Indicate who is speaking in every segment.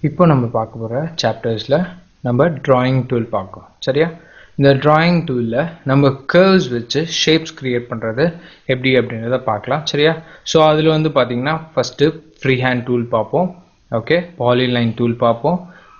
Speaker 1: இப்போ நம்ம பார்க்க போகிற சாப்டர்ஸில் நம்ம drawing tool பார்க்கோம். சரியா? இந்த drawing toolல நம்ம curves வச்சு ஷேப்ஸ் கிரியேட் பண்ணுறது எப்படி அப்படின்றத பார்க்கலாம். சரியா? ஸோ அதில் வந்து பார்த்தீங்கன்னா ஃபஸ்ட்டு ஃப்ரீ ஹேண்ட் டூல் பார்ப்போம். ஓகே, பாலிலைன் டூல் பார்ப்போம்.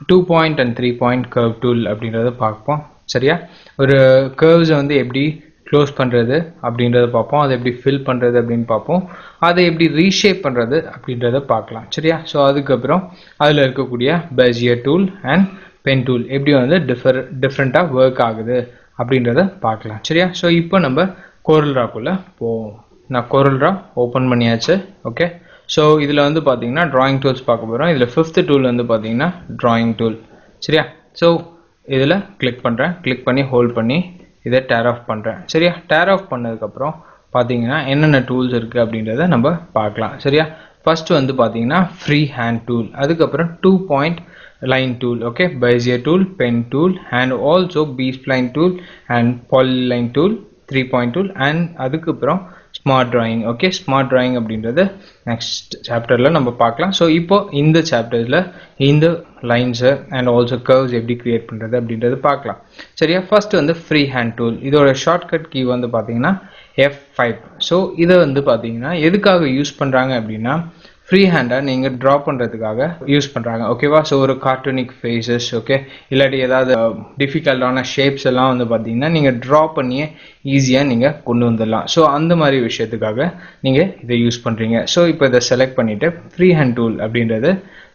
Speaker 1: 2 point and 3 point curve tool அப்படின்றத பார்ப்போம். சரியா? ஒரு curves வந்து எப்படி க்ளோஸ் பண்ணுறது அப்படின்றத பார்ப்போம். அதை எப்படி ஃபில் பண்ணுறது அப்படின்னு பார்ப்போம். அதை எப்படி ரீஷேப் பண்ணுறது அப்படின்றத பார்க்கலாம். சரியா? ஸோ அதுக்கப்புறம் அதில் இருக்கக்கூடிய Bezier tool and pen tool எப்படி வந்து டிஃப்ரெண்ட்டாக ஒர்க் ஆகுது அப்படின்றத பார்க்கலாம். சரியா? ஸோ இப்போ நம்ம கோரல் ராக்குள்ளே போவோம். நான் கோரல் ரா ஓப்பன் பண்ணியாச்சு. ஓகே, ஸோ இதில் வந்து பார்த்தீங்கன்னா ட்ராயிங் டூல்ஸ் பார்க்க போகிறோம். இதில் 5th டூல் வந்து பார்த்தீங்கன்னா ட்ராயிங் டூல். சரியா? ஸோ இதில் கிளிக் பண்ணுறேன். கிளிக் பண்ணி ஹோல்ட் பண்ணி இதை டேர் ஆஃப் பண்ணுறேன். சரியா? டேர் ஆஃப் பண்ணதுக்கப்புறம் பார்த்தீங்கன்னா என்னென்ன டூல்ஸ் இருக்குது அப்படின்றத நம்ம பார்க்கலாம். சரியா? ஃபஸ்ட்டு வந்து பார்த்தீங்கன்னா ஃப்ரீ ஹேண்ட் டூல், அதுக்கப்புறம் 2 point line tool, okay, bezier tool, pen tool, and also B-spline tool and polyline tool, 3 point tool, and அதுக்கப்புறம் smart drawing. Okay, smart drawing அப்படின்றது நெக்ஸ்ட் சாப்டரில் நம்ம பார்க்கலாம். ஸோ இப்போ இந்த சாப்டரில் இந்த லைன்ஸு அண்ட் ஆல்சோ கர்வ்ஸ் எப்படி கிரியேட் பண்ணுறது அப்படின்றது பார்க்கலாம். சரியா? ஃபர்ஸ்ட் வந்து ஃப்ரீ ஹேண்ட் டூல். இதோட ஷார்ட்கட் கீ வந்து பார்த்தீங்கன்னா F5. ஸோ இதை வந்து பார்த்தீங்கன்னா எதுக்காக யூஸ் பண்ணுறாங்க அப்படின்னா ஃப்ரீ ஹேண்டாக நீங்கள் ட்ரா பண்ணுறதுக்காக யூஸ் பண்ணுறாங்க. ஓகேவா? ஸோ ஒரு கார்ட்டூனிக் ஃபேஸஸ், ஓகே, இல்லாட்டி ஏதாவது டிஃபிகல்ட்டான ஷேப்ஸ் எல்லாம் வந்து பார்த்தீங்கன்னா நீங்கள் ட்ரா பண்ணியே ஈஸியாக நீங்கள் கொண்டு வந்துடலாம். ஸோ அந்த மாதிரி விஷயத்துக்காக நீங்கள் இதை யூஸ் பண்ணுறீங்க. ஸோ இப்போ இதை செலக்ட் பண்ணிவிட்டு ஃப்ரீ ஹேண்ட் டூல் அப்படின்றது,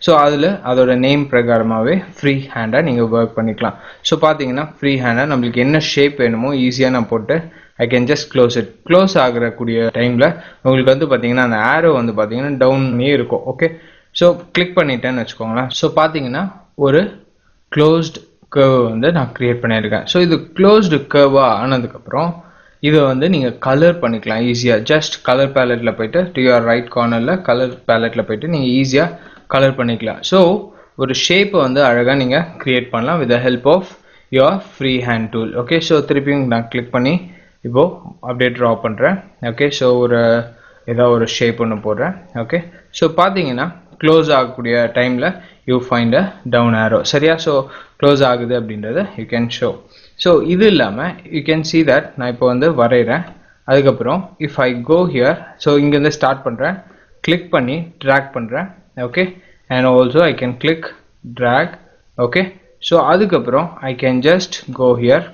Speaker 1: ஸோ அதில் அதோட நேம் பிரகாரமாகவே ஃப்ரீ ஹேண்டாக நீங்கள் ஒர்க் பண்ணிக்கலாம். ஸோ பார்த்தீங்கன்னா ஃப்ரீ ஹேண்டாக நம்மளுக்கு என்ன ஷேப் வேணுமோ ஈஸியாக நான் போட்டு I can just close it. Close ஆகக்கூடிய டைமில் உங்களுக்கு வந்து பார்த்தீங்கன்னா அந்த ஆரோ வந்து பார்த்தீங்கன்னா டவுன்லேயே இருக்கும். ஓகே, ஸோ கிளிக் பண்ணிட்டேன்னு வச்சுக்கோங்களேன். ஸோ பார்த்தீங்கன்னா ஒரு க்ளோஸ்டு கர்வ் வந்து நான் க்ரியேட் பண்ணியிருக்கேன். ஸோ இது க்ளோஸ்டு கர்வாக ஆனதுக்கப்புறம் இதை வந்து நீங்கள் கலர் பண்ணிக்கலாம் ஈஸியாக. ஜஸ்ட் கலர் பேலட்டில் போய்ட்டு டு யுவர் ரைட் கார்னரில் கலர் பேலட்டில் போய்ட்டு நீங்கள் ஈஸியாக கலர் பண்ணிக்கலாம். ஸோ ஒரு ஷேப்பை வந்து அழகாக நீங்கள் க்ரியேட் பண்ணலாம் with the help of your free hand tool. Okay, so திருப்பியும் நான் கிளிக் பண்ணி இப்போது அப்படியே ட்ரா பண்ணுறேன். ஓகே, ஸோ ஏதாவது ஒரு ஷேப் ஒன்று போடுறேன். ஓகே, ஸோ பார்த்தீங்கன்னா க்ளோஸ் ஆகக்கூடிய டைமில் you find a down arrow. சரியா? ஸோ க்ளோஸ் ஆகுது அப்படின்றத யூ கேன் ஷோ. ஸோ இது இல்லாமல் யூ கேன் சி தட் நான் இப்போ வந்து வரைகிறேன். அதுக்கப்புறம் if I go here, so இங்கேருந்து ஸ்டார்ட் பண்ணுறேன், கிளிக் பண்ணி ட்ராக் பண்ணுறேன். Okay, and also I can click drag. Okay, so அதுக்கப்புறம் I can just go here,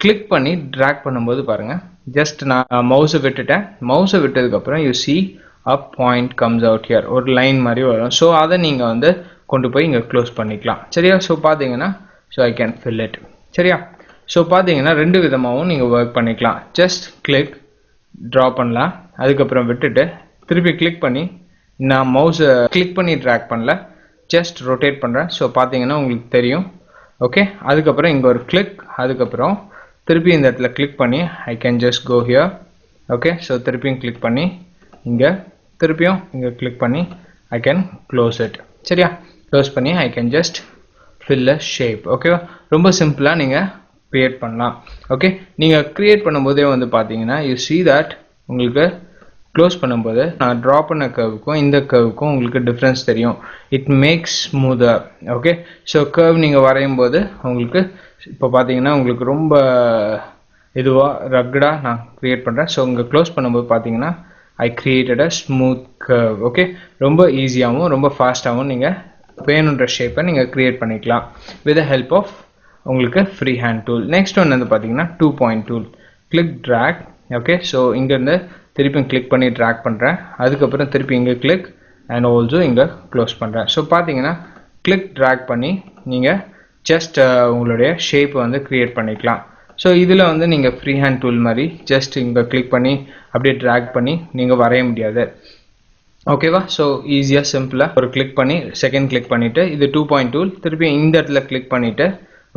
Speaker 1: click பண்ணி ட்ராக் பண்ணும்போது பாருங்கள், ஜஸ்ட் நான் மவுஸை விட்டுட்டேன். மவுஸை விட்டதுக்கப்புறம் you see a point comes out here, ஒரு லைன் மாதிரி வரும். ஸோ அதை நீங்கள் வந்து கொண்டு போய் இங்கே க்ளோஸ் பண்ணிக்கலாம். சரியா? ஸோ பார்த்தீங்கன்னா so I can fill it. சரியா? ஸோ பார்த்தீங்கன்னா ரெண்டு விதமாகவும் நீங்கள் ஒர்க் பண்ணிக்கலாம். ஜஸ்ட் கிளிக் ட்ரா பண்ணலாம், அதுக்கப்புறம் விட்டுட்டு திருப்பி கிளிக் பண்ணி, நான் மவுஸை கிளிக் பண்ணி ட்ராக் பண்ணல, ஜஸ்ட் ரொட்டேட் பண்ணுறேன். ஸோ பார்த்தீங்கன்னா உங்களுக்கு தெரியும். ஓகே, அதுக்கப்புறம் இங்கே ஒரு கிளிக், அதுக்கப்புறம் திருப்பி இந்த இடத்துல கிளிக் பண்ணி I can just go here. Okay, so திருப்பியும் கிளிக் பண்ணி திருப்பியும் இங்கே கிளிக் பண்ணி ஐ கேன் க்ளோஸ் இட். சரியா? க்ளோஸ் பண்ணி I can just fill a shape. ஓகேவா? ரொம்ப சிம்பிளாக நீங்கள் க்ரியேட் பண்ணலாம். ஓகே, நீங்கள் க்ரியேட் பண்ணும்போதே வந்து பார்த்தீங்கன்னா யூ சி தட் உங்களுக்கு க்ளோஸ் பண்ணும்போது நான் ட்ரா பண்ண கர்வுக்கும் இந்த கர்வுக்கும் உங்களுக்கு டிஃப்ரென்ஸ் தெரியும். It makes smoother. Okay, so curve நீங்கள் வரையும் போது உங்களுக்கு இப்போ பார்த்தீங்கன்னா உங்களுக்கு ரொம்ப இதுவாக ரக்கடாக நான் க்ரியேட் பண்ணுறேன். ஸோ இங்கே க்ளோஸ் பண்ணும்போது பார்த்தீங்கன்னா I created a smooth curve. Okay, ரொம்ப ஈஸியாகவும் ரொம்ப ஃபாஸ்ட்டாகவும் நீங்கள் வேணுன்ற ஷேப்பை நீங்கள் க்ரியேட் பண்ணிக்கலாம் வித் த ஹெல்ப் ஆஃப் உங்களுக்கு ஃப்ரீ ஹேண்ட் டூல். நெக்ஸ்ட் ஒன்று வந்து பார்த்தீங்கன்னா 2 point tool. Click drag. Okay, so இங்கேருந்து திருப்பி கிளிக் பண்ணி ட்ராக் பண்ணுறேன், அதுக்கப்புறம் திருப்பி இங்கே கிளிக் அண்ட் ஆல்சோ இங்கே க்ளோஸ் பண்ணுறேன். ஸோ பார்த்தீங்கன்னா கிளிக் ட்ராக் பண்ணி நீங்கள் ஜஸ்ட் உங்களுடைய ஷேப்பை வந்து க்ரியேட் பண்ணிக்கலாம். ஸோ இதில் வந்து நீங்கள் ஃப்ரீ ஹேண்ட் டூல் மாதிரி ஜஸ்ட் இங்கே கிளிக் பண்ணி அப்படியே ட்ராக் பண்ணி நீங்கள் வரைய முடியாது. ஓகேவா? ஸோ ஈஸியாக சிம்பிளாக ஒரு கிளிக் பண்ணி செகண்ட் கிளிக் பண்ணிவிட்டு இது 2 point டூல், திருப்பி இந்த இடத்துல கிளிக் பண்ணிவிட்டு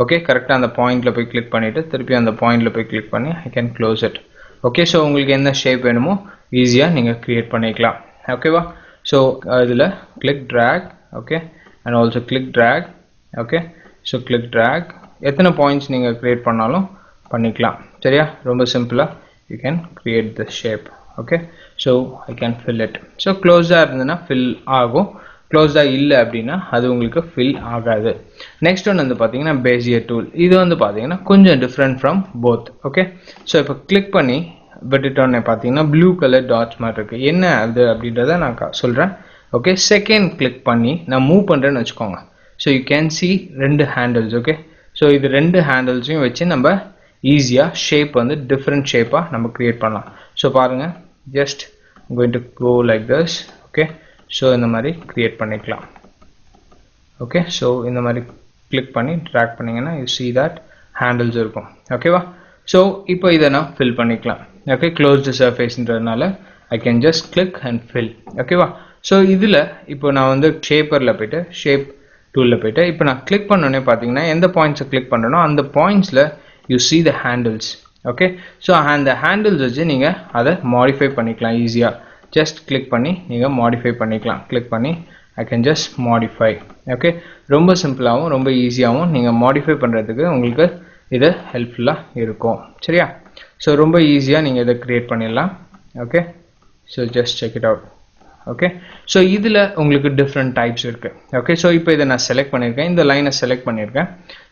Speaker 1: ஓகே கரெக்டாக அந்த பாயிண்டில் போய் கிளிக் பண்ணிவிட்டு திருப்பி அந்த பாயிண்டில் போய் கிளிக் பண்ணி I can close it. Okay, so உங்களுக்கு என்ன ஷேப் வேணுமோ ஈஸியாக நீங்கள் க்ரியேட் பண்ணிக்கலாம். ஓகேவா? ஸோ இதில் click drag. Okay, and also click drag. Okay, so click drag, எத்தனை பாயிண்ட்ஸ் நீங்கள் க்ரியேட் பண்ணாலும் பண்ணிக்கலாம். சரியா? ரொம்ப சிம்பிளாக you can create the shape. Okay, so I can fill it. So க்ளோஸாக இருந்ததுன்னா ஃபில் ஆகும், க்ளோஸ்டாக இல்லை அப்படின்னா அது உங்களுக்கு ஃபில் ஆகாது. நெக்ஸ்ட் ஒன் வந்து பார்த்தீங்கன்னா பேசியர் டூல். இது வந்து பார்த்தீங்கன்னா கொஞ்சம் different from both. Okay, so இப்போ கிளிக் பண்ணி விட்டுட்டோன்னே பார்த்தீங்கன்னா ப்ளூ கலர் டாட்ஸ் மாதிரி இருக்குது. என்ன அது அப்படின்றத நான் சொல்கிறேன். ஓகே, செகண்ட் கிளிக் பண்ணி நான் மூவ் பண்ணுறேன்னு வச்சுக்கோங்க. So you can see 2 handles. Okay, so இது 2 ஹேண்டில்ஸையும் வச்சு நம்ம ஈஸியாக ஷேப் வந்து டிஃப்ரெண்ட் ஷேப்பாக நம்ம க்ரியேட் பண்ணலாம். ஸோ பாருங்கள், just going to go like this. Okay, so இந்த மாதிரி க்ரியேட் பண்ணிக்கலாம். ஓகே, ஸோ இந்த மாதிரி கிளிக் பண்ணி ட்ராக் பண்ணிங்கன்னா யூ see that ஹேண்டில்ஸ் இருக்கும். ஓகேவா? ஸோ இப்போ இதை நான் ஃபில் பண்ணிக்கலாம். ஓகே, க்ளோஸ்டு சர்ஃபேஸ்ன்றதுனால I can just click and fill. ஓகேவா? ஸோ இதில் இப்போ நான் வந்து ஷேப்பரில் போய்ட்டு ஷேப் டூலில் போய்ட்டு இப்போ நான் கிளிக் பண்ணோன்னே பார்த்தீங்கன்னா எந்த பாயிண்ட்ஸை கிளிக் பண்ணுறனோ அந்த பாயிண்ட்ஸில் யூ see the handles. ஓகே, ஸோ அந்த ஹேண்டில்ஸ் வச்சு நீங்கள் அதை மாடிஃபை பண்ணிக்கலாம் ஈஸியாக. ஜஸ்ட் கிளிக் பண்ணி நீங்கள் மாடிஃபை பண்ணிக்கலாம். கிளிக் பண்ணி I can just modify. Okay, ரொம்ப சிம்பிளாகவும் ரொம்ப ஈஸியாகவும் நீங்கள் மாடிஃபை பண்ணுறதுக்கு உங்களுக்கு இது ஹெல்ப்ஃபுல்லாக இருக்கும். சரியா? ஸோ ரொம்ப ஈஸியாக நீங்கள் இதை க்ரியேட் பண்ணிடலாம். Okay, so just check it out. Okay, so இதில் உங்களுக்கு டிஃப்ரெண்ட் டைப்ஸ் இருக்குது. ஓகே, ஸோ இப்போ இதை நான் செலக்ட் பண்ணியிருக்கேன், இந்த லைனை செலக்ட் பண்ணியிருக்கேன்.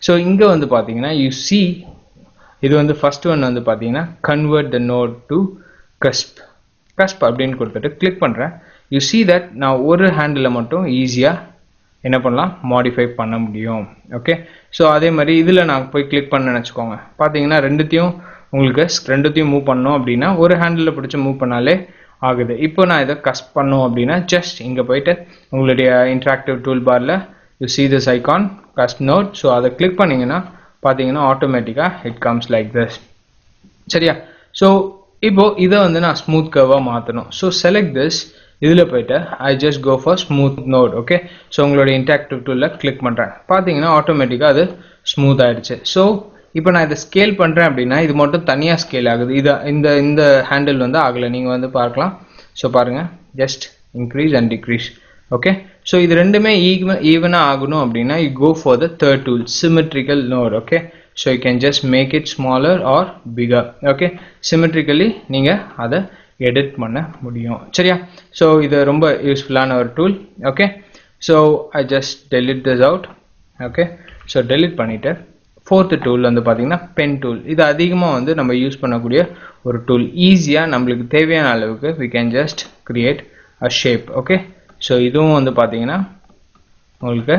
Speaker 1: ஸோ இங்கே வந்து பார்த்தீங்கன்னா யூ see இது வந்து ஃபர்ஸ்ட் ஒன் வந்து பார்த்தீங்கன்னா convert the node to cusp அப்படின்னு கொடுத்துட்டு கிளிக் பண்ணுறேன். யூ see that நான் ஒரு ஹேண்டில் மட்டும் ஈஸியாக என்ன பண்ணலாம், மாடிஃபை பண்ண முடியும். ஓகே, ஸோ அதே மாதிரி இதில் நான் போய் கிளிக் பண்ணேன்னு வச்சுக்கோங்க. பார்த்தீங்கன்னா ரெண்டுத்தையும் மூவ் பண்ணோம் அப்படின்னா ஒரு ஹேண்டில் பிடிச்சி மூவ் பண்ணாலே ஆகுது. இப்போ நான் இதை கஸ்ப் பண்ணோம் அப்படின்னா ஜஸ்ட் இங்கே போயிட்டு உங்களுடைய இன்ட்ராக்டிவ் டூல் பாரில் you see this icon cusp node. So அதை கிளிக் பண்ணிங்கன்னா பார்த்தீங்கன்னா ஆட்டோமேட்டிக்காக இட் கம்ஸ் லைக் திஸ். சரியா? ஸோ இப்போது இதை வந்து நான் ஸ்மூத் கர்வாக மாற்றணும். So select this. இதில் போய்ட்டு I just go for smooth node. Okay, so உங்களுடைய இன்ட்ராக்டிவ் டூலில் கிளிக் பண்ணுறேன். பார்த்தீங்கன்னா ஆட்டோமேட்டிக்காக அது ஸ்மூத் ஆகிடுச்சு. ஸோ இப்போ நான் இதை ஸ்கேல் பண்ணுறேன் அப்படின்னா இது மட்டும் தனியாக ஸ்கேல் ஆகுது. இந்த ஹேண்டில் வந்து ஆகலை. நீங்கள் வந்து பார்க்கலாம். ஸோ பாருங்கள், just increase and decrease. Okay, so இது ரெண்டுமே ஈவனாக ஆகணும் அப்படின்னா you go for the third tool, symmetrical node. Okay, so you can just make it smaller or bigger. Okay, symmetrically நீங்கள் அதை எடிட் பண்ண முடியும். சரியா? ஸோ இது ரொம்ப யூஸ்ஃபுல்லான ஒரு tool. Okay, so I just delete this out. Okay, so delete பண்ணிவிட்டு ஃபோர்த்து டூல் வந்து பார்த்தீங்கன்னா பென் டூல். இது அதிகமாக வந்து நம்ம யூஸ் பண்ணக்கூடிய ஒரு டூல். ஈஸியாக நம்மளுக்கு தேவையான அளவுக்கு we can just create a shape. Okay, so இதுவும் வந்து பார்த்தீங்கன்னா உங்களுக்கு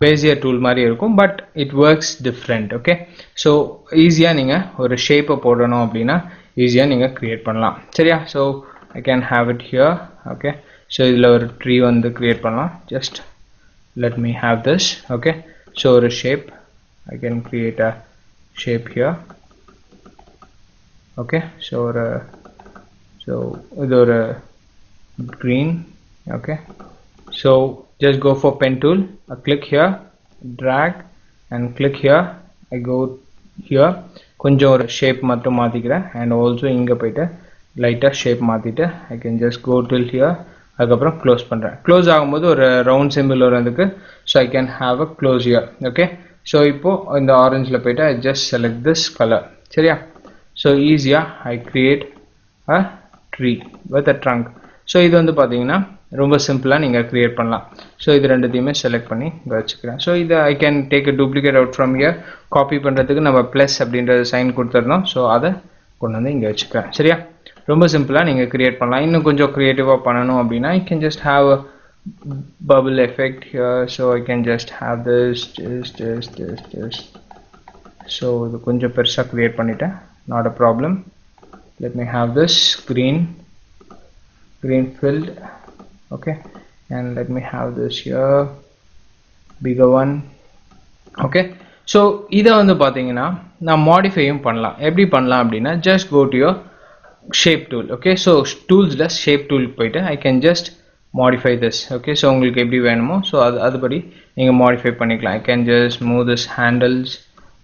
Speaker 1: பேசியர் டூல் மாதிரி இருக்கும், but it works different. Okay, so ஈஸியாக நீங்கள் ஒரு ஷேப்பை போடணும் அப்படின்னா ஈஸியாக நீங்கள் க்ரியேட் பண்ணலாம். சரியா? So I can have it here. Okay, so இதில் ஒரு ட்ரீ வந்து க்ரியேட் பண்ணலாம். Just let me have this. Okay, so ஒரு shape I can create a shape here. Okay, so இது ஒரு green. Okay, so just go for pen tool. I click here, drag and click here. I go here, கொஞ்சம் ஒரு shape மட்டும் மாற்றிக்கிறேன். And also இங்கே போய்ட்டு லைட்டாக ஷேப் மாற்றிட்டு I can just go till here. அதுக்கப்புறம் க்ளோஸ் பண்ணுறேன். க்ளோஸ் ஆகும்போது ஒரு ரவுண்ட் சிம்பிள் வரதுக்கு so I can have a close here. Okay, so இப்போது இந்த ஆரஞ்சில் போய்ட்டு I just select this colour. சரியா? ஸோ ஈஸியாக I create a tree with a trunk. So இது வந்து பார்த்தீங்கன்னா ரொம்ப சிம்பிளாக நீங்கள் க்ரியேட் பண்ணலாம். ஸோ இது ரெண்டுத்தையுமே செலக்ட் பண்ணி இங்கே வச்சுக்கிறேன். ஸோ இதை I can take a duplicate out from here. Copy பண்ணுறதுக்கு நம்ம ப்ளஸ் அப்படின்றது சைன் கொடுத்துருந்தோம். ஸோ அதை கொண்டு வந்து இங்கே வச்சுக்கிறேன். சரியா? ரொம்ப சிம்பிளாக நீங்கள் க்ரியேட் பண்ணலாம். இன்னும் கொஞ்சம் க்ரியேட்டிவாக பண்ணணும் அப்படின்னா ஐ can just have a bubble effect here. So I can just have this. So இது கொஞ்சம் பெருசா create பண்ணிட்டேன். Not a problem. Let me have this green filled. Okay, and let me have this here, bigger one. Okay, so இதை வந்து பார்த்தீங்கன்னா நான் மாடிஃபையும் பண்ணலாம். எப்படி பண்ணலாம் அப்படின்னா just go to your shape tool. Okay, so toolsல shape tool போயிட்டு I can just modify this. Okay, so உங்களுக்கு எப்படி வேணுமோ ஸோ அதுபடி நீங்கள் மாடிஃபை பண்ணிக்கலாம். I can just move this handles.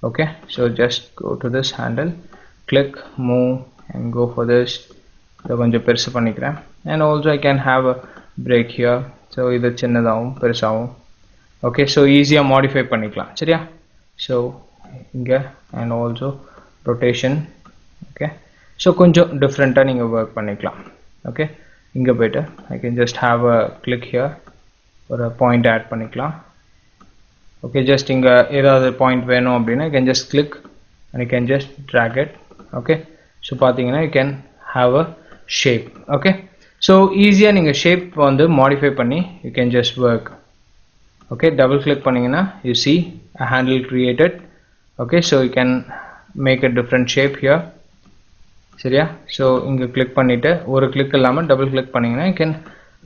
Speaker 1: Okay, so just go to this handle, click, move and go for this. இதை கொஞ்சம் பெருசு பண்ணிக்கிறேன். and also I can have a break here. So இது சின்னதாகவும் பெருசாகவும். ஓகே, ஸோ ஈஸியாக modify பண்ணிக்கலாம். சரியா? So இங்கே and also rotation. Okay, so கொஞ்சம் டிஃப்ரெண்ட்டாக நீங்கள் ஒர்க் பண்ணிக்கலாம். ஓகே, இங்கே போய்ட்டு I can just have a click here. ஒரு பாயிண்ட் ஆட் பண்ணிக்கலாம். okay, just இங்க ஏதாவது பாயிண்ட் வேணும் அப்படின்னா you can just click and you can just drag it. okay, so பாத்தீங்கன்னா you can have a shape. okay, so ஈஸியா நீங்க shape வந்து modify பண்ணி you can just work. okay, double click பண்ணீங்கன்னா you see a handle created. okay, so you can make a different shape here. சரியா? so இங்க click பண்ணிட்டு ஒரு click இல்லாம double click பண்ணீங்கன்னா you can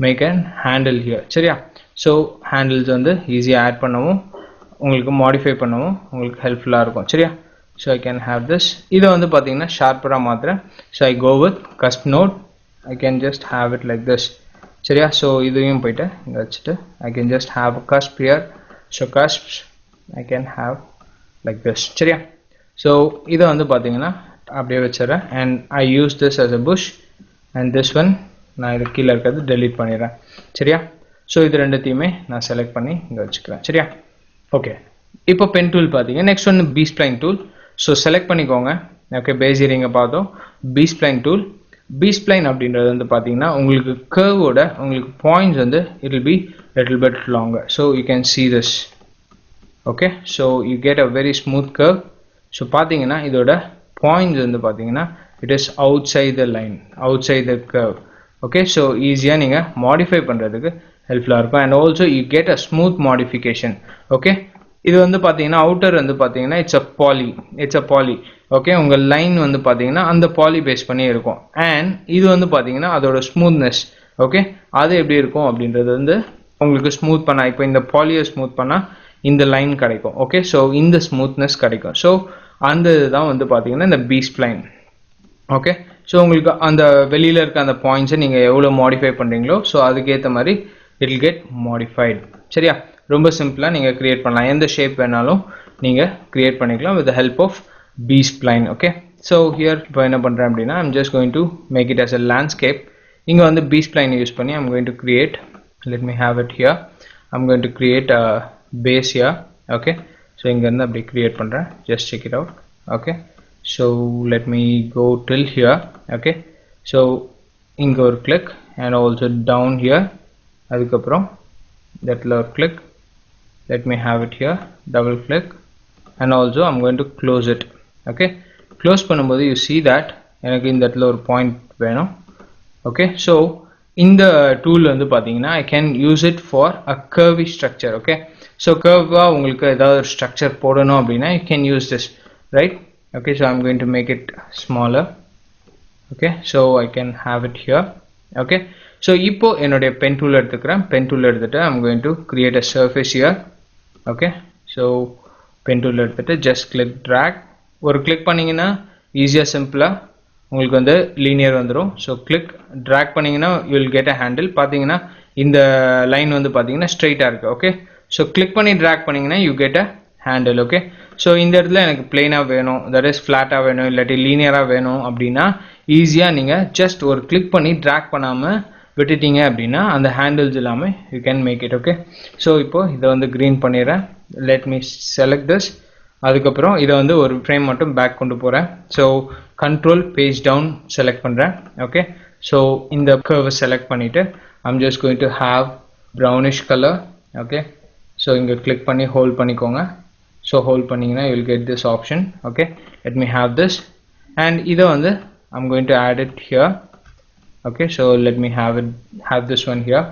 Speaker 1: make an handle here. சரியா? so handles வந்து ஈஸியா add பண்ணவும் உங்களுக்கு modify பண்ணவும் உங்களுக்கு ஹெல்ப்ஃபுல்லா இருக்கும். சரியா? so I can have this. இத வந்து பாத்தீங்கன்னா ஷார்ப்பரா மாத்துறேன். so I go with cusp node. I can just have it like this. சரியா? so இதையும் போய்ட்டு இங்க வச்சிட்டு I can just have a cusp here. so cusps I can have like this. சரியா? so இத வந்து பாத்தீங்கன்னா அப்படியே வச்சிரேன் and I use this as a bush and this one நான் இது கீழ இருக்கிறது delete பண்ணிறேன். சரியா? so இது ரெண்டுத்தையுமே நான் செலக்ட் பண்ணி இங்க வச்சுக்கிறேன். சரியா? ஓகே, இப்போ பென் டூல் பாத்தீங்க. Next one B spline tool. So select பண்ணிக்கோங்க. ஓகே, பேசிரிங்க பார்த்தோம். B spline tool. B spline அப்படின்றது வந்து பார்த்தீங்கன்னா உங்களுக்கு கர்வோட உங்களுக்கு பாயிண்ட்ஸ் வந்து it will be little bit longer. So you can see this. Okay, so you get a very smooth curve. So பார்த்தீங்கன்னா இதோட பாயிண்ட்ஸ் வந்து பார்த்தீங்கன்னா it is outside the line, outside the curve. Okay, so ஈஸியாக நீங்கள் modify பண்ணுறதுக்கு ஹெல்ப்ஃபுல்லாக இருக்கும். And also you get a smooth modification. Okay, இது வந்து பார்த்தீங்கன்னா அவுட்டர் வந்து பார்த்தீங்கன்னா இட்ஸ் அ பாலி. ஓகே, உங்கள் லைன் வந்து பார்த்தீங்கன்னா அந்த பாலி பேஸ் பண்ணி இருக்கும். அண்ட் இது வந்து பார்த்தீங்கன்னா அதோட ஸ்மூத்னஸ். ஓகே, அது எப்படி இருக்கும் அப்படின்றது வந்து உங்களுக்கு ஸ்மூத் பண்ணா, இப்போ இந்த பாலியை ஸ்மூத் பண்ணால் இந்த லைன் கிடைக்கும். ஓகே, ஸோ இந்த ஸ்மூத்னஸ் கிடைக்கும். ஸோ அந்த இதுதான் வந்து பார்த்தீங்கன்னா இந்த பி ஸ்ப்லைன். ஓகே, ஸோ உங்களுக்கு அந்த வெளியில் இருக்க அந்த பாயிண்ட்ஸை நீங்கள் எவ்வளோ மாடிஃபை பண்ணுறீங்களோ ஸோ அதுக்கேற்ற மாதிரி இட் வில் கெட் மாடிஃபைட். சரியா? ரொம்ப சிம்பிளாக நீங்கள் கிரியேட் பண்ணலாம். எந்த ஷேப் வேணாலும் நீங்கள் கிரியேட் பண்ணிக்கலாம் with the help of B spline. Okay, so here இப்போ என்ன பண்ணுறேன் அப்படின்னா I'm just going to make it as a landscape. இங்கே வந்து பி ஸ்ப்லைன் யூஸ் பண்ணி I'm going to create, let me have it here. I'm going to create a base here. Okay, so இங்கேருந்து அப்படி create பண்ணுறேன். Just check it out. Okay, so let me go till here. okay, so இங்க ஒரு click and also down here, அதுக்கப்புறம் thatல ஒரு click, let me have it here, double click and also I'm going to close it. okay, close பண்ணும்போது you see that எனக்கு இந்த இடத்துல ஒரு point வேணும். okay, so இந்த tool வந்து பாத்தீங்கன்னா I can use it for a curvy structure. okay, so curve-ஆ உங்களுக்கு ஏதாவது ஒரு structure போடணும் அப்படின்னா you can use this, right? okay, so I'm going to make it smaller. okay, so I can have it here. okay, so இப்போ என்னுடைய pen tool எடுத்துக்கிறேன். pen tool எடுத்துட்டு I'm going to create a surface here. okay, so pen tool எடுத்துட்டு just click drag. ஒரு click பண்ணீங்கன்னா ஈஸியா சிம்பிளா உங்களுக்கு வந்து linear வந்துரும். so click drag பண்ணீங்கன்னா you will get a handle. பாத்தீங்கன்னா இந்த லைன் வந்து பாத்தீங்கன்னா ஸ்ட்ரைட்டா இருக்கு. okay, so click பண்ணி drag பண்ணீங்கன்னா you get a handle. okay, so இந்த இடத்துல எனக்கு பிளெயினா வேணும், that is flat-ஆ வேணும், இல்லாட்டி linear-ஆ வேணும் அப்படின்னா ஈஸியா நீங்க just ஒரு click பண்ணி drag பண்ணாம விட்டுட்டீங்க அப்படின்னா அந்த handles எல்லாமே you can make it. okay, so இப்போ இதை வந்து green பண்ணிடுறேன். let me select this. அதுக்கப்புறம் இதை வந்து ஒரு frame மட்டும் back கொண்டு போறேன். so control page down select பண்றேன். okay, so இந்த curve select பண்ணிட்டு I'm just going to have brownish color. okay, so இங்க click பண்ணி hold பண்ணிக்கோங்க. so hold பண்ணீங்கன்னா you will get this option. okay, let me have this and இதை வந்து I'm going to add it here. okay, so let me have this one here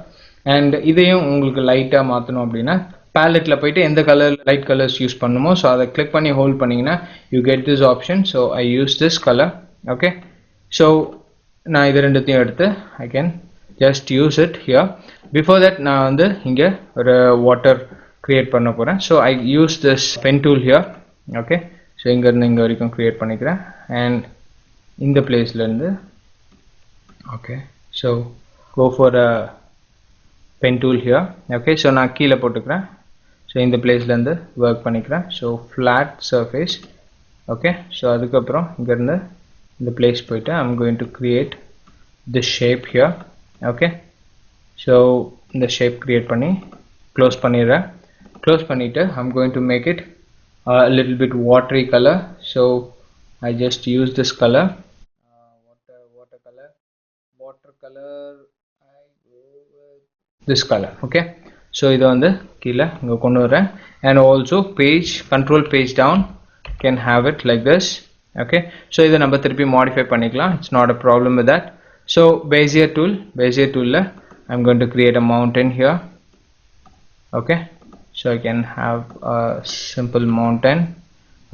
Speaker 1: and இதையும் உங்களுக்கு லைட்டா மாத்தணும் அப்படின்னா paletteல போய்ட்டு எந்த கலர் லைட் கலர்ஸ் யூஸ் பண்ணுமோ so அதை click பண்ணி hold பண்ணீங்கன்னா you get this option. so I use this color. okay, so நான் இது ரெண்டுத்தையும் எடுத்து I can just use it here. before that நான் வந்து இங்க ஒரு வாட்டர் create பண்ண போறேன். so I use this pen tool here. okay, so இங்க இருந்து இங்க வரைக்கும் create பண்ணிக்கிறேன் and இந்த பிளேஸ்ல இருந்து okay, so go for a pen tool here. okay, so நான் கீழ போட்டுக்கிறேன். so இந்த பிளேஸ்ல இருந்து work பண்ணிக்கிறேன். so flat surface. okay, so அதுக்கப்புறம் இங்க இருந்து இந்த place போயிட்டு I'm going to create this shape here. okay, so இந்த shape create பண்ணி close பண்ணிடுறேன். close பண்ணிட்டு I'm going to make it a little bit watery color. so I just use this color, water color. I go with this color. okay, so இதை வந்து கீழே இங்கே கொண்டு வரேன். And also page control page down can have it like this. Okay, so இதை நம்ம திருப்பி modify பண்ணிக்கலாம். It's not a problem with that. So Bezier டூலில் I'm going to create a mountain here. Okay, so I can have a simple mountain.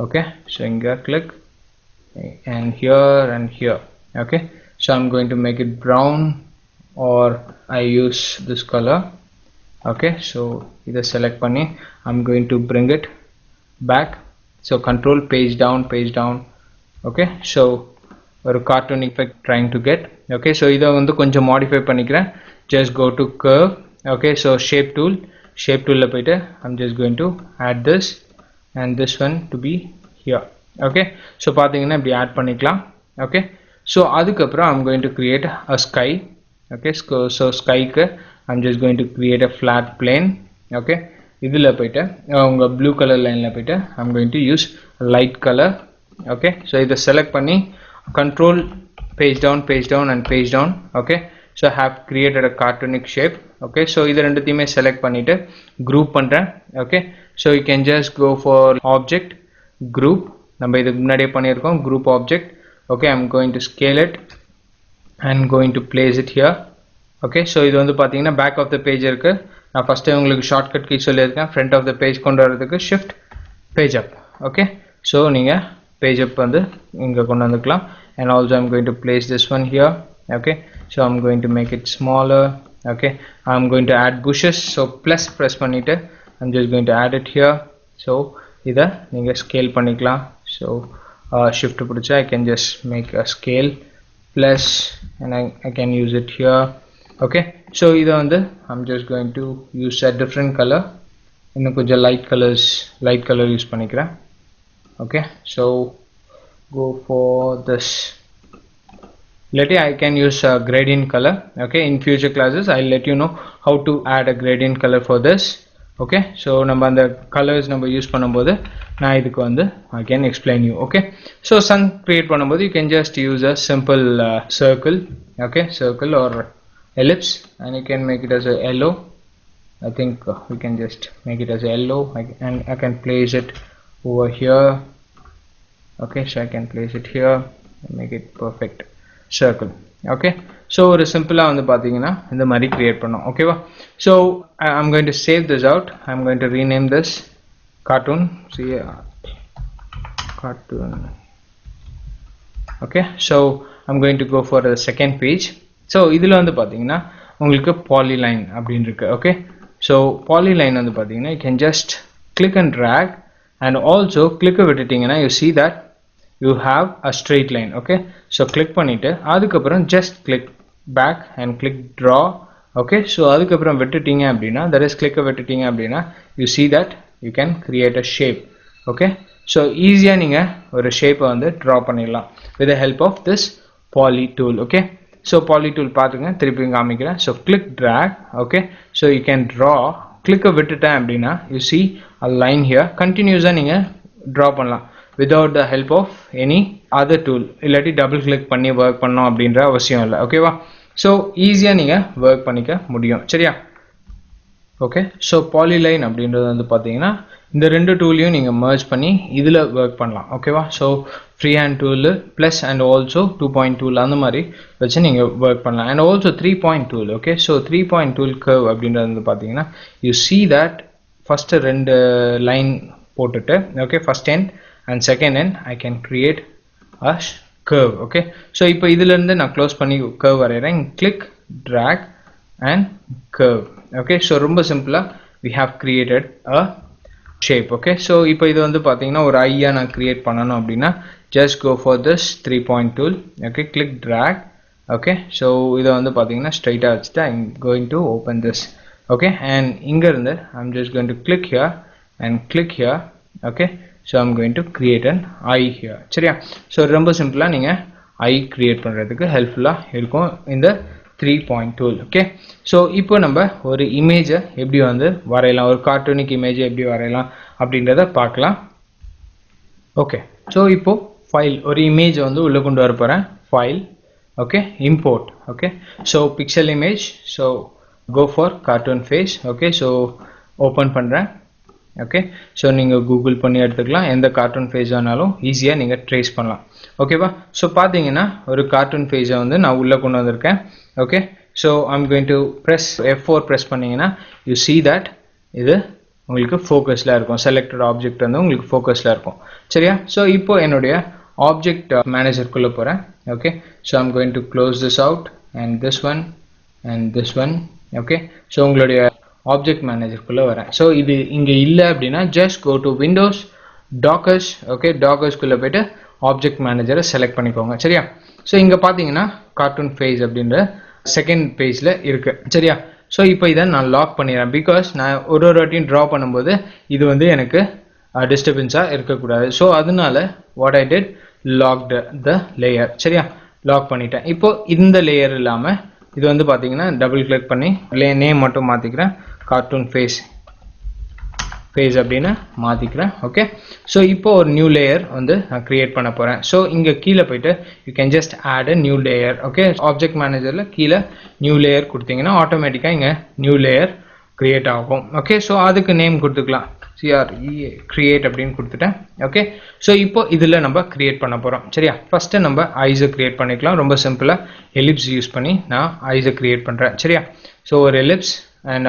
Speaker 1: Okay, so here click and here. Okay, so I'm going to make it brown, or I use this color. Okay, so either select panni I'm going to bring it back. So control page down. Okay, so ஒரு cartoon effect trying to get. Okay, so இதை வந்து கொஞ்சம் modify பண்ணிக்கிறேன். Just go to curve. Okay, so shape tool ல போயிட்டு I'm just going to add this and this one to be here. Okay, so பாத்தீங்கன்னா இப்படி add பண்ணிக்கலாம். Okay, so அதுக்கப்புறம் I'm going to create a sky. Okay, so sky க்கு I'm just going to create a flat plane. Okay, இதுல போயிட்டு உங்க blue color lineல போயிட்டு I'm going to use light color. Okay, so இதை select பண்ணி control page down and page down. Okay, so I have created a cartoonic shape. Okay, so இதை ரெண்டுத்தையுமே select பண்ணிட்டு group பண்றேன். Okay, so you can just go for object group. நம்ம இதுக்கு முன்னாடியே பண்ணியிருக்கோம் group object. Okay, I'm going to scale it and going to place it here. Okay, so இது வந்து பாத்தீங்கன்னா back of the page இருக்கு. நான் first உங்களுக்கு shortcut key சொல்லியிருக்கேன். front of the page கொண்டு வரதுக்கு shift page up. Okay, so நீங்க page up வந்து இங்க கொண்டு வந்துக்கலாம். And also I'm going to place this one here. Okay, so I'm going to make it smaller. Okay, I'm going to add bushes. So plus press பண்ணிட்டு I'm just going to add it here. So இதை நீங்க scale பண்ணிக்கலாம். So shift பிடிச்சா I can just make a scale plus and I can use it here. Okay, so இதை வந்து I'm just going to use a different color. இன்னும் கொஞ்சம் light color use பண்ணிக்கிறேன். Okay, so go for this. Later I can use a gradient color. Okay, in future classes I'll let you know how to add a gradient color for this. Okay, so நம்ம அந்த colors நம்ம use பண்ணும்போது நான் இதுக்கு வந்து I can explain you. Okay, so sun create பண்ணும்போது you can just use a simple circle. Okay, circle or ellipse, and you can make it as a yellow. I think we can just make it as a yellow, and I can place it over here. Okay, so I can place it here and make it perfect circle. Okay, so ஒரு சிம்பிளா வந்து பாத்தீங்கன்னா இந்த மாதிரி create பண்ணோம். ஓகேவா? So I'm going to save this out. I'm going to rename this cartoon. See, cartoon. Okay, so I'm going to go for the second page. So இதுல வந்து பாத்தீங்கன்னா உங்களுக்கு polyline அப்படின்னு இருக்கு. Okay, so polyline வந்து பாத்தீங்கன்னா you can just click and drag, and also click விட்டுட்டீங்கன்னா you see that you have a straight line. Okay, so click பண்ணிட்டு அதுக்கப்புறம் just click back and click draw. Okay, so அதுக்கப்புறம் விட்டுட்டீங்க அப்படின்னா, that is click விட்டுட்டீங்க அப்படின்னா you see that you can create a shape. Okay, so ஈஸியா நீங்க ஒரு ஷேப்பை வந்து draw பண்ணிடலாம் with the help of this poly tool. Okay, so poly tool பாத்துங்க, திருப்பி காமிக்கிறேன். So click drag. Okay, so you can draw. click விட்டுட்டேன் அப்படின்னா you see a line here. continuous நீங்க draw பண்ணலாம் without the help of any other tool. இல்லாட்டி double click பண்ணி work பண்ணோம் அப்படின்ற அவசியம் இல்லை. ஓகேவா? so ஈஸியா நீங்க work பண்ணிக்க முடியும். சரியா? ஓகே, ஸோ பாலிலைன் அப்படின்றது வந்து பார்த்தீங்கன்னா இந்த ரெண்டு டூலையும் நீங்கள் மர்ஜ் பண்ணி இதில் ஒர்க் பண்ணலாம். ஓகேவா? So free hand tool plus and also 2 tool அந்த மாதிரி வச்சு நீங்கள் ஒர்க் பண்ணலாம். And also 3 tool. Okay, so 3 tool curve அப்படின்றது வந்து பார்த்தீங்கன்னா you see that first 2 line போட்டுட்டு, okay, first end and second end I can create a curve. Okay, so இப்போ இதிலேருந்து நான் க்ளோஸ் பண்ணி கர்வ் வரைகிறேன். Click drag and curve. Okay, so ரொம்ப சிம்பிளா we have created a shape. Okay, so இப்போ இது வந்து பாத்தீங்கன்னா ஒரு ஐயா நான் கிரியேட் பண்ணணும் அப்படின்னா just go for this 3 tool. Okay, click drag. Okay, so இதை வந்து பாத்தீங்கன்னா ஸ்ட்ரைட்டா வச்சுட்டு I'm going to open this. Okay, and இங்க இருந்து I'm just going to click here and click here. Okay, so I'm going to create an eye here. சரியா? so ரொம்ப சிம்பிளா நீங்க eye கிரியேட் பண்றதுக்கு ஹெல்ப்ஃபுல்லா இருக்கும் இந்த 3 tool. ஓகே, ஸோ இப்போ நம்ம ஒரு இமேஜை எப்படி வந்து வரையலாம், ஒரு கார்ட்டூனிக் இமேஜை எப்படி வரையலாம் அப்படின்றத பார்க்கலாம். ஓகே, ஸோ இப்போ ஃபைல் ஒரு இமேஜை வந்து உள்ளே கொண்டு வர போகிறேன். File, okay, import. Okay, so pixel image. So go for cartoon face. Okay, so open பண்றேன். ஓகே, ஸோ நீங்கள் கூகுள் பண்ணி எடுத்துக்கலாம், எந்த கார்ட்டூன் ஃபேஸ் ஆனாலும் ஈஸியாக நீங்கள் ட்ரேஸ் பண்ணலாம். ஓகேவா? ஸோ பார்த்தீங்கன்னா ஒரு கார்ட்டூன் ஃபேஸை வந்து நான் உள்ளே கொண்டு வந்திருக்கேன். Okay, so I'm going to press F4 press பண்ணிங்கன்னா யூ see that இது உங்களுக்கு ஃபோக்கஸில் இருக்கும். செலக்டட் ஆப்ஜெக்ட் வந்து உங்களுக்கு ஃபோக்கஸில் இருக்கும். சரியா? ஸோ இப்போ என்னுடைய ஆப்ஜெக்ட் மேனேஜருக்குள்ளே போகிறேன். Okay, so I'm going to close this out and this one and this one. Okay, so உங்களுடைய ஆப்ஜெக்ட் மேனேஜருக்குள்ளே வரேன். ஸோ இது இங்கே இல்லை அப்படின்னா just go to windows dockers. Okay, டாக்கர்ஸ்குள்ளே போய்ட்டு ஆப்ஜெக்ட் மேனேஜரை செலக்ட் பண்ணிக்கோங்க. சரியா? ஸோ இங்கே பார்த்தீங்கன்னா கார்ட்டூன் ஃபேஸ் அப்படின்ற செகண்ட் பேஜில் இருக்குது. சரியா? ஸோ இப்போ இதை நான் லாக் பண்ணிடுறேன். பிகாஸ் நான் ஒரு வாட்டியும் ட்ரா பண்ணும்போது இது வந்து எனக்கு டிஸ்டர்பன்ஸாக இருக்கக்கூடாது. ஸோ அதனால what I did, logged the layer. சரியா? லாக் பண்ணிட்டேன். இப்போ இந்த லேயர் இல்லாமல் இது வந்து பார்த்தீங்கன்னா டபுள் கிளிக் பண்ணி நேம் மட்டும் மாற்றிக்கிறேன், கார்ட்டூன் ஃபேஸ் அப்படின்னு மாற்றிக்கிறேன். ஓகே, ஸோ இப்போ ஒரு நியூ லேயர் வந்து நான் க்ரியேட் பண்ண போகிறேன். ஸோ இங்கே கீழே போயிட்டு you can just add a new layer. Okay, object மேனேஜரில் கீழே நியூ லேயர் கொடுத்தீங்கன்னா ஆட்டோமேட்டிக்காக இங்கே நியூ லேயர் க்ரியேட் ஆகும். ஓகே, ஸோ அதுக்கு நேம் கொடுத்துக்கலாம், கிரியேட் அப்படின்னு கொடுத்துட்டேன். ஓகே, ஸோ இப்போ இதில் நம்ம கிரியேட் பண்ண போகிறோம். சரியா? ஃபஸ்ட்டு நம்ம ஐஸை கிரியேட் பண்ணிக்கலாம். ரொம்ப சிம்பிளாக எலிப்ஸ் யூஸ் பண்ணி நான் ஐஸை கிரியேட் பண்ணுறேன். சரியா? ஸோ ஒரு ellipse and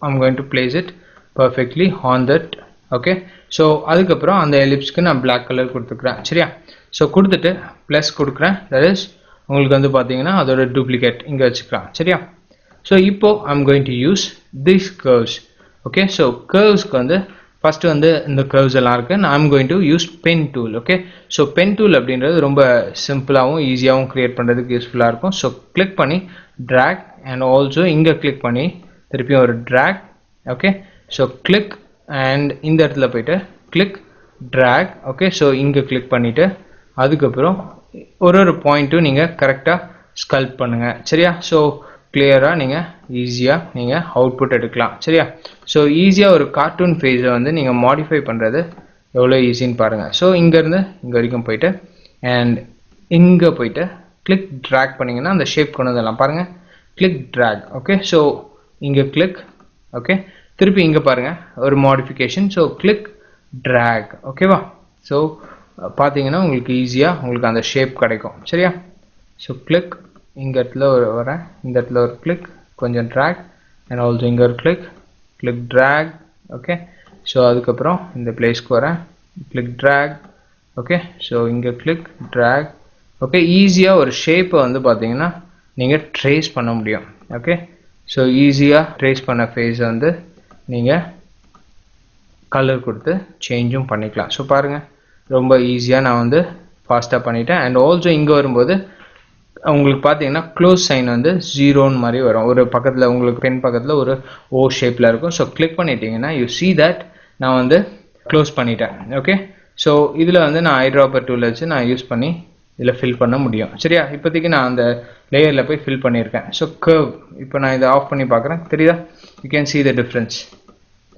Speaker 1: I'm going to place it perfectly on that. Okay, so அதுக்கப்புறம் அந்த எலிப்ஸ்க்கு நான் பிளாக் கலர் கொடுத்துக்கிறேன். சரியா? ஸோ கொடுத்துட்டு ப்ளஸ் கொடுக்குறேன். தட் இஸ் உங்களுக்கு வந்து பார்த்தீங்கன்னா அதோட டூப்ளிகேட் இங்கே வச்சுக்கலாம். சரியா? ஸோ இப்போ I'm going to use this curves. Okay, so கர்வ்ஸ்க்கு வந்து ஃபஸ்ட்டு வந்து இந்த கர்வ்ஸ் எல்லாம் இருக்குது. நான் I'm going to use pen tool. Okay, so pen tool அப்படின்றது ரொம்ப சிம்பிளாகவும் ஈஸியாகவும் க்ரியேட் பண்ணுறதுக்கு யூஸ்ஃபுல்லாக இருக்கும். ஸோ கிளிக் பண்ணி ட்ராக் அண்ட் ஆல்சோ இங்கே கிளிக் பண்ணி திருப்பியும் ஒரு drag. Okay, so click and இந்த இடத்துல போய்ட்டு கிளிக் ட்ராக். ஓகே, ஸோ இங்கே கிளிக் பண்ணிவிட்டு அதுக்கப்புறம் ஒரு பாயிண்ட்டும் நீங்கள் கரெக்டாக ஸ்கல்ப் பண்ணுங்கள். சரியா? ஸோ கிளியராக நீங்கள் ஈஸியாக நீங்கள் அவுட்புட் எடுக்கலாம். சரியா? ஸோ ஈஸியாக ஒரு கார்ட்டூன் ஃபேஸை வந்து நீங்கள் மாடிஃபை பண்ணுறது எவ்வளோ ஈஸின்னு பாருங்கள். ஸோ இங்கேருந்து இங்கே வரைக்கும் போயிட்டு அண்ட் இங்கே போயிட்டு கிளிக் ட்ராக் பண்ணிங்கன்னா அந்த ஷேப் கொண்டு வந்துடலாம். பாருங்கள், கிளிக் ட்ராக். ஓகே, ஸோ இங்கே கிளிக். ஓகே, திருப்பி இங்கே பாருங்கள் ஒரு மாடிஃபிகேஷன். So click drag. ஓகேவா? ஸோ பார்த்தீங்கன்னா உங்களுக்கு ஈஸியாக உங்களுக்கு அந்த ஷேப் கிடைக்கும். சரியா? ஸோ கிளிக் இங்கே இடத்துல வரேன், இந்த இடத்துல ஒரு கிளிக், கொஞ்சம் ட்ராக் அண்ட் ஆல்சோ இங்கே ஒரு click, click drag. Okay, so அதுக்கப்புறம் இந்த பிளேஸ்க்கு வரேன், கிளிக் ட்ராக். ஓகே, ஸோ இங்கே கிளிக் ட்ராக். ஓகே, ஈஸியாக ஒரு ஷேப்பை வந்து பார்த்தீங்கன்னா நீங்கள் ட்ரேஸ் பண்ண முடியும். ஓகே, ஸோ ஈஸியாக ட்ரேஸ் பண்ண ஃபேஸை வந்து நீங்கள் கலர் கொடுத்து சேஞ்சும் பண்ணிக்கலாம். ஸோ பாருங்கள், ரொம்ப ஈஸியாக நான் வந்து ஃபாஸ்ட்டாக பண்ணிட்டேன். அண்ட் ஆல்சோ இங்கே வரும்போது உங்களுக்கு பார்த்தீங்கன்னா க்ளோஸ் சைன் வந்து 0ன்னு மாதிரி வரும். ஒரு பக்கத்தில் உங்களுக்கு பென் பக்கத்தில் ஒரு ஓ ஷேப்பில் இருக்கும். ஸோ கிளிக் பண்ணிட்டீங்கன்னா யூ see that நான் வந்து க்ளோஸ் பண்ணிட்டேன். ஓகே, ஸோ இதில் வந்து நான் ஐட்ராப்பர் டூல் வச்சு நான் யூஸ் பண்ணி இதில் ஃபில் பண்ண முடியும். சரியா? இப்போதைக்கு நான் அந்த லேயரில் போய் ஃபில் பண்ணியிருக்கேன். ஸோ கர்வ் இப்போ நான் இதை ஆஃப் பண்ணி பார்க்குறேன். தெரியுதா? You can see the difference.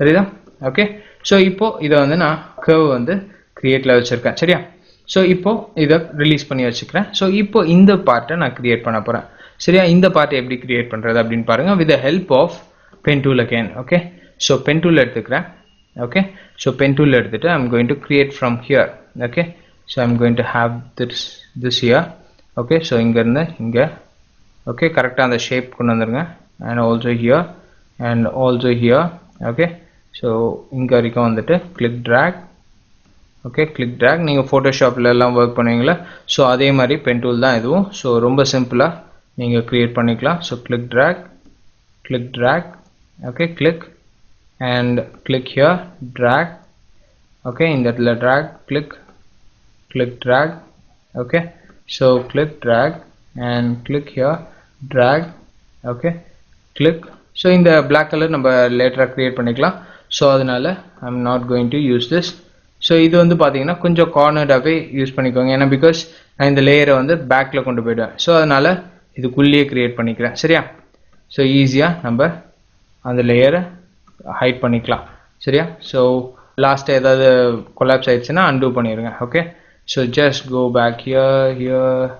Speaker 1: தெரியுதா? ஓகே, ஸோ இப்போது இதை வந்து நான் கர்வ் வந்து க்ரியேட்டில் வச்சுருக்கேன். சரியா? ஸோ இப்போது இதை ரிலீஸ் பண்ணி வச்சுக்கிறேன். ஸோ இப்போ இந்த பார்ட்டை நான் க்ரியேட் பண்ண போகிறேன். சரியா? இந்த பார்ட்டை எப்படி க்ரியேட் பண்ணுறது அப்படின்னு பாருங்கள், with the help of pen tool again. Okay, so pen tool எடுத்துக்கிறேன். ஓகே, ஸோ பென் டூல் எடுத்துகிட்டு I'm going to create from here. Okay, so I'm going to have this here. Okay, so இங்கேருந்து இங்கே. Okay, கரெக்டாக அந்த shape கொண்டு வந்துருங்க. And also here and also here. Okay, so இங்கே வரைக்கும் வந்துட்டு click drag. Okay, click drag. நீங்கள் ஃபோட்டோஷாப்பில் எல்லாம் ஒர்க் பண்ணுவீங்களா? ஸோ அதே மாதிரி பென் டூல் தான் இதுவும். ஸோ ரொம்ப சிம்பிளாக நீங்கள் க்ரியேட் பண்ணிக்கலாம். So click drag, click drag. Okay, click and click here, drag. Okay, இந்த இடத்துல drag, click, click drag. Okay, so click drag and click here, drag. Okay, click. So இந்த black colour நம்ம லேட்டராக create பண்ணிக்கலாம். So அதனால் I am not going to use this. So இது வந்து பார்த்தீங்கன்னா கொஞ்சம் கார்னர்டாகவே யூஸ் பண்ணிக்கோங்க. ஏன்னா பிகாஸ் நான் இந்த லேயரை வந்து பேக்கில் கொண்டு போய்டுவேன். ஸோ அதனால் இதுக்குள்ளேயே க்ரியேட் பண்ணிக்கிறேன். சரியா? ஸோ ஈஸியாக நம்ம அந்த லேயரை ஹைட் பண்ணிக்கலாம். சரியா? ஸோ லாஸ்ட்டாக ஏதாவது கொலாப்ஸ் ஆயிடுச்சுன்னா அன்டூ பண்ணிடுங்க. Okay, so just go back here.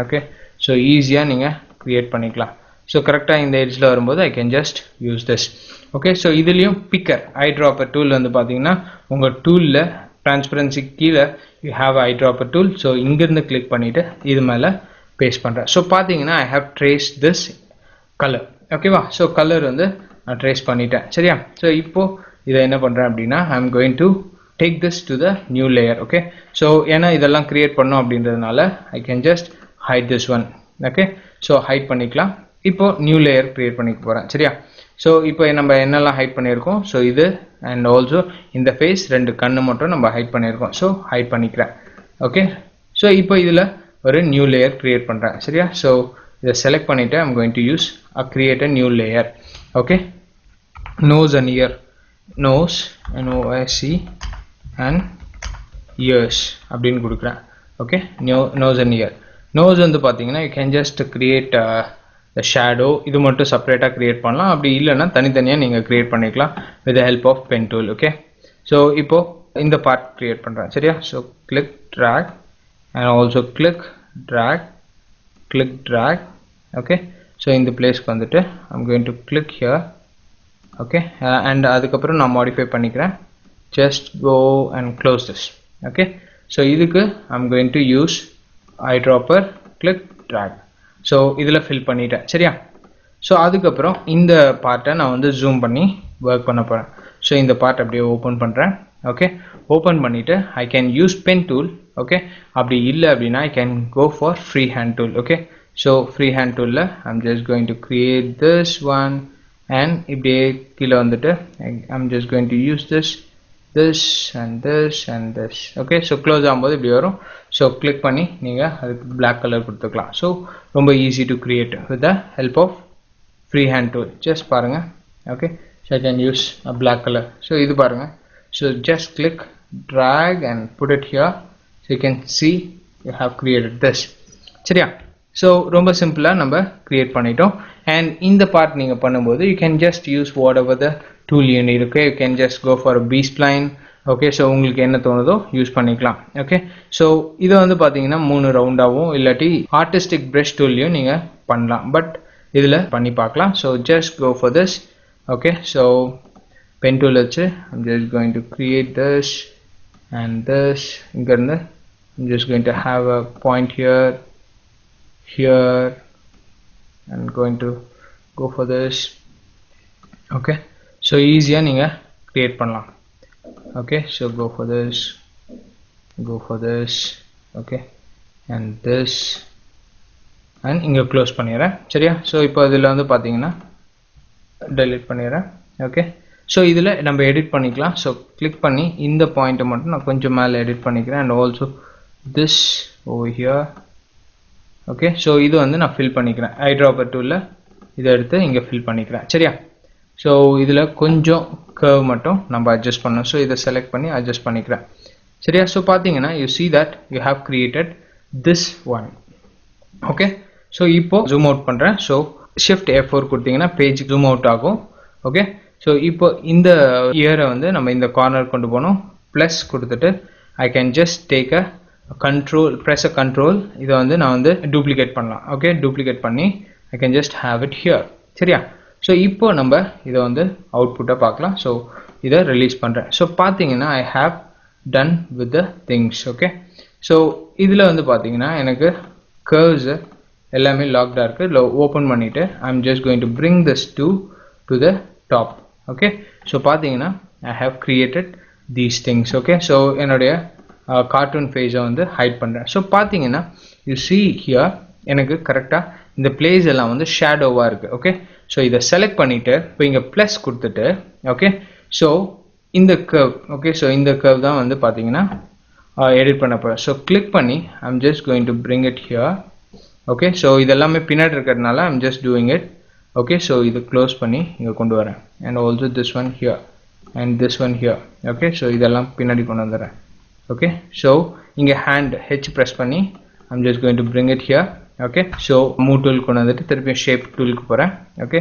Speaker 1: Okay, so ஈஸியாக நீங்கள் க்ரியேட் பண்ணிக்கலாம். ஸோ கரெக்டாக இந்த எட்ஜில் வரும்போது I can just use this. Okay, so இதுலேயும் பிக்கர் ஐட்ராப்பர் டூல் வந்து பார்த்தீங்கன்னா உங்கள் டூலில் டிரான்ஸ்பரன்சி கீழே you have eyedropper tool. So இங்கேருந்து கிளிக் பண்ணிவிட்டு இது மேலே பேஸ்ட் பண்ணுறேன். ஸோ பார்த்தீங்கன்னா I have traced this color. ஓகேவா, ஸோ கலர் வந்து நான் ட்ரேஸ் பண்ணிட்டேன். சரியா, ஸோ இப்போது இதை என்ன பண்ணுறேன் அப்படின்னா I am going to take this to the new layer. Okay, so ஏன்னா இதெல்லாம் கிரியேட் பண்ணோம் அப்படின்றதுனால I can just hide this one. Okay, so hide பண்ணிக்கலாம். இப்போ நியூ லேயர் கிரியேட் பண்ணிக்க போகிறேன். சரியா, ஸோ இப்போ நம்ம என்னெல்லாம் ஹைட் பண்ணியிருக்கோம், ஸோ இது அண்ட் ஆல்சோ இந்த ஃபேஸ் ரெண்டு கண்ணு மட்டும் நம்ம ஹைட் பண்ணியிருக்கோம். ஸோ ஹைட் பண்ணிக்கிறேன். ஓகே, ஸோ இப்போ இதில் ஒரு நியூ லேயர் கிரியேட் பண்ணுறேன். சரியா, ஸோ இதை செலக்ட் பண்ணிவிட்டு I'm going to use create a new layer. Okay, nose and ear, nose NOSE and ears அப்படின்னு கொடுக்குறேன். Okay, nose and ear. nose வந்து பார்த்தீங்கன்னா you can just create the shadow. இது மட்டும் செப்பரேட்டாக கிரியேட் பண்ணலாம், அப்படி இல்லைன்னா தனித்தனியாக நீங்கள் கிரியேட் பண்ணிக்கலாம் with the help of pen tool. Okay, so இப்போது இந்த பார்ட் கிரியேட் பண்ணுறேன். சரியா, so click drag and also click drag, click drag. Okay, so இந்த பிளேஸ்க்கு வந்துட்டு I'm going to click here. Okay, and அதுக்கப்புறம் நான் மாடிஃபை பண்ணிக்கிறேன். just go and close this. Okay, so இதுக்கு I'm going to use eyedropper, click drag. So இதில் fill பண்ணிட்டேன். சரியா, ஸோ அதுக்கப்புறம் இந்த பார்ட்டை நான் வந்து ஜூம் பண்ணி ஒர்க் பண்ண போகிறேன். ஸோ இந்த பார்ட் அப்படியே ஓப்பன் பண்ணுறேன். ஓகே, ஓப்பன் பண்ணிவிட்டு I can use pen tool. Okay, அப்படி இல்லை அப்படின்னா I can go for free hand tool. Okay, so free hand டூலில் I'm just going to create this one and இப்படியே கீழே வந்துட்டு I'm just going to use this and this and this. Okay, so close ஆகும்போது இப்படி வரும். So click பண்ணி நீங்கள் அதுக்கு பிளாக் கலர் கொடுத்துக்கலாம். ஸோ ரொம்ப easy to create with the help of free hand tool. Just பாருங்கள். Okay, so I can use a black color. So இது பாருங்கள். So just click drag and put it here. So you can see you have created this. சரியா, so ரொம்ப சிம்பிளாக நம்ம create பண்ணிட்டோம். And இந்த part நீங்கள் பண்ணும்போது you can just use whatever the tool you need. Okay, you can just go for a B-spline. Okay, so உங்களுக்கு என்ன தோணுதோ யூஸ் பண்ணிக்கலாம். ஓகே, ஸோ இதை வந்து பார்த்தீங்கன்னா 3 ரவுண்டாகவும் இல்லாட்டி ஆர்டிஸ்டிக் ப்ரஷ் டூல்லையும் நீங்கள் பண்ணலாம், பட் இதில் பண்ணி பார்க்கலாம். So just go for this. Okay, so pen tool வச்சு I'm just going to create this and this. இங்கேருந்து I'm just going to have a point here and going to go for this. Okay, so ஈஸியாக நீங்கள் create பண்ணலாம். Okay, so go for this, okay, and this, and இங்கே close பண்ணிடுறேன். சரியா, so இப்போ இதில் வந்து பார்த்தீங்கன்னா delete பண்ணிடுறேன். ஓகே, ஸோ இதில் நம்ம எடிட் பண்ணிக்கலாம். ஸோ கிளிக் பண்ணி இந்த பாயிண்ட்டை மட்டும் நான் கொஞ்சம் மேலே எடிட் பண்ணிக்கிறேன் and also this over here. Okay, so இது வந்து நான் ஃபில் பண்ணிக்கிறேன். ஐட்ராப்பர் டூலில் இதை எடுத்து இங்கே ஃபில் பண்ணிக்கிறேன். சரியா, ஸோ இதில் கொஞ்சம் கர்வ் மட்டும் நம்ம அட்ஜஸ்ட் பண்ணணும். ஸோ இதை செலக்ட் பண்ணி அட்ஜஸ்ட் பண்ணிக்கிறேன். சரியா, ஸோ பார்த்தீங்கன்னா you see that you have created this one. Okay, so இப்போது ஜூம் அவுட் பண்ணுறேன். ஸோ shift F4 கொடுத்தீங்கன்னா பேஜ் ஜூம் அவுட் ஆகும். ஓகே, ஸோ இப்போ இந்த இயரை வந்து நம்ம இந்த கார்னர் கொண்டு போகணும். ப்ளஸ் கொடுத்துட்டு I can just take a control, press a control. இதை வந்து நான் வந்து டூப்ளிகேட் பண்ணலாம். ஓகே, டூப்ளிகேட் பண்ணி I can just have it here. சரியா, ஸோ இப்போ நம்ம இதை வந்து அவுட்புட்டை பார்க்கலாம். ஸோ இதை ரிலீஸ் பண்ணுறேன். ஸோ பார்த்தீங்கன்னா I have done with the things. Okay, so இதில் வந்து பார்த்தீங்கன்னா எனக்கு curves எல்லாமே லாக்டாக இருக்குது. ஓப்பன் பண்ணிவிட்டு I'm just going to bring this to the top. Okay, so பார்த்தீங்கன்னா I have created these things. Okay, so என்னுடைய கார்ட்டூன் ஃபேஸை வந்து ஹைட் பண்ணுறேன். ஸோ பார்த்தீங்கன்னா you see here எனக்கு கரெக்டாக இந்த பிளேஸ் எல்லாம் வந்து ஷேடோவாக இருக்குது. ஓகே, ஸோ இதை செலக்ட் பண்ணிவிட்டு இப்போ இங்கே ப்ளஸ் கொடுத்துட்டு ஓகே, ஸோ இந்த கர்வ். ஓகே, ஸோ இந்த கர்வ் தான் வந்து பார்த்தீங்கன்னா எடிட் பண்ண போகிறேன். ஸோ கிளிக் பண்ணி I'm just going to bring it here. Okay, so இதெல்லாமே பின்னாடி இருக்கிறதுனால I'm just doing it. Okay, so இது க்ளோஸ் பண்ணி இங்கே கொண்டு வரேன். and also this one here and this one here. Okay, so இதெல்லாம் பின்னாடி கொண்டு வந்துடுறேன். ஓகே, ஸோ இங்கே ஹேண்ட் H ப்ரெஸ் பண்ணி I'm just going to bring it here. Okay, so move tool கொண்டு வந்துட்டு திருப்பி ஷேப் டூலுக்கு போகிறேன். ஓகே,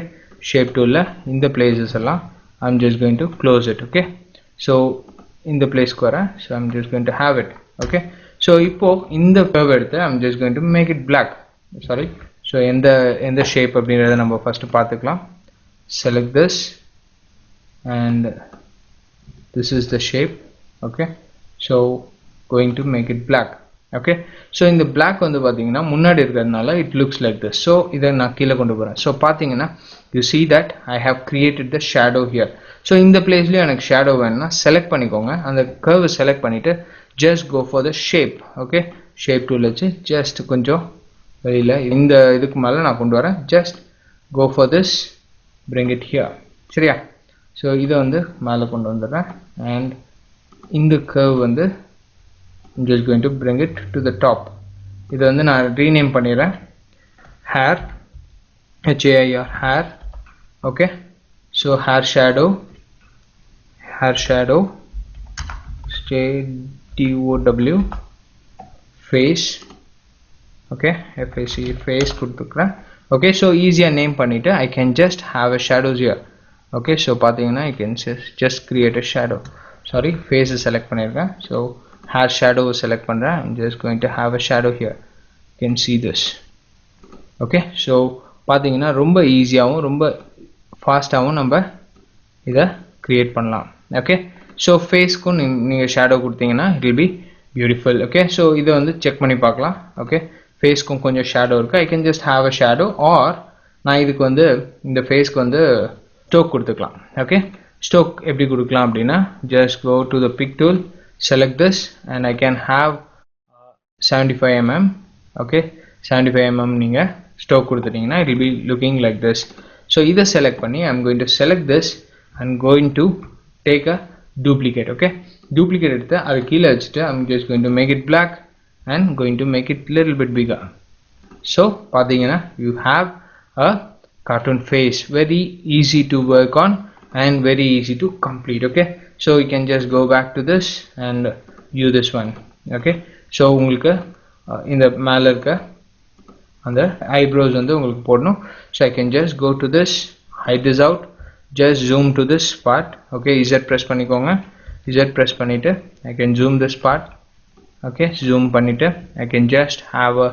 Speaker 1: ஷேப் டூலில் இந்த பிளேசஸ் எல்லாம் I'm just going to close it. Okay, so இந்த பிளேஸ்க்கு வரேன். So I'm just going to have it. Okay, so இப்போது இந்த கர்வ் எடுத்து I'm just going to make it black. sorry, so எந்த ஷேப் அப்படின்றத நம்ம ஃபஸ்ட்டு பார்த்துக்கலாம். select this and this is the shape. Okay, so going to make it black. Okay, so இந்த black வந்து பார்த்தீங்கன்னா முன்னாடி இருக்கிறதுனால it looks like this. so இதை நான் கீழே கொண்டு போகிறேன். ஸோ பார்த்தீங்கன்னா you see that I have created the shadow here. So இந்த பிளேஸ்லேயும் எனக்கு ஷேடோ வேணும்னா செலக்ட் பண்ணிக்கோங்க. அந்த கர்வ் செலக்ட் பண்ணிவிட்டு just go for the shape. okay, shape tool வச்சு just கொஞ்சம் வெளியில் இந்த இதுக்கு மேலே நான் கொண்டு வரேன். just go for this, bring it here. சரியா? ஸோ இதை வந்து மேலே கொண்டு வந்துடுறேன். and இந்த கர்வ் வந்து I'm just going to bring it to the top. இதை வந்து நான் ரீநேம் பண்ணிடுறேன். hair, HAIR, hair. okay, so hair shadow, SHADOW, face. okay, FACE, face கொடுத்துக்கிறேன். okay, so easier name பண்ணிட்டு I can just have a shadows here. okay, so பார்த்தீங்கன்னா I can just create a shadow. sorry, face select பண்ணிருக்கேன். so hair shadow select பண்றேன். I'm just going to have a shadow here. you can see this. okay, so பார்த்தீங்கன்னா ரொம்ப ஈஸியாகவும் ரொம்ப ஃபாஸ்ட்டாகவும் நம்ம இதை create பண்ணலாம். okay, so ஃபேஸ்க்கும் நீங்கள் ஷேடோ கொடுத்தீங்கன்னா it will be beautiful. okay, so இதை வந்து செக் பண்ணி பார்க்கலாம். okay, ஃபேஸ்க்கும் கொஞ்சம் ஷேடோ இருக்குது. I can just have a shadow, or நான் இதுக்கு வந்து இந்த ஃபேஸ்க்கு வந்து ஸ்டோக் கொடுத்துக்கலாம். okay, ஸ்டோக் எப்படி கொடுக்கலாம் அப்படின்னா just go to the pick tool, select this and I can have 75 mm. okay, 75 mm நீங்கள் ஸ்டோக் கொடுத்துட்டீங்கன்னா it will be looking like this. so இதை செலக்ட் பண்ணி I'm going to select this and going to take a duplicate. okay, duplicate எடுத்து அது கீழே வச்சுட்டு I'm just going to make it black and going to make it little bit bigger. so பார்த்தீங்கன்னா you have a cartoon face, very easy to work on and very easy to complete. okay, so you can just go back to this and view this one. okay, so உங்களுக்கு இந்த மேலே இருக்க அந்த eyebrows வந்து உங்களுக்கு போடணும். so I can just go to this, hide this out, just zoom to this part. okay, Z press பண்ணிக்கோங்க. Z press பண்ணிட்டு I can zoom this part. okay, zoom பண்ணிட்டு I can just have a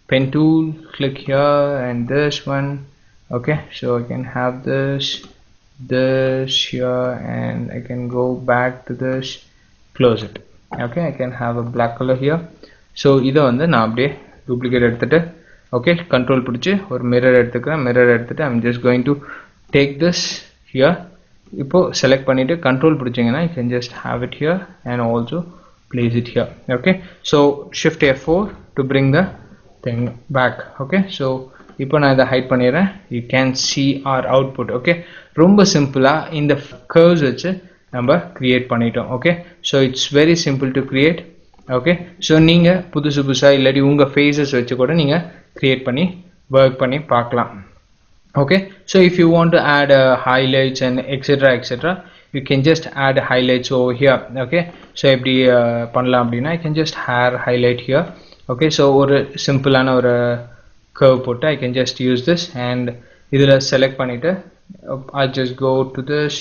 Speaker 1: pen tool, click here and this one. okay, so I can have this here and I can go back to this, close it. okay, I can have a black color here. so இதை வந்து நான் அப்படியே duplicate எடுத்துட்டு okay, control பிடிச்சி ஒரு mirror எடுத்துக்கிறேன். mirror எடுத்துட்டு I'm just going to take this here. இப்போ select பண்ணிட்டு control பிடிச்சிங்கன்னா you can just have it here and also place it here. okay, so shift F4 to bring the thing back. okay, so இப்போ நான் இதை height பண்ணிடுறேன். you can see our output. okay, ரொம்ப சிம்பிளாக இந்த curves வச்சு நம்ம create பண்ணிட்டோம். okay, so it's very simple to create. okay, so நீங்கள் புதுசாக இல்லாட்டி உங்கள் ஃபேஸஸ் வச்சு கூட நீங்கள் கிரியேட் பண்ணி ஒர்க் பண்ணி பார்க்கலாம். okay, so if you want to add highlights and etc you can just add highlights over here. okay, so எப்படி பண்ணலாம் அப்படின்னா I can just add highlight here. okay, so ஒரு சிம்பிளான ஒரு curve போட்டு I can just use this and இதில் select பண்ணிட்டு I just go to this,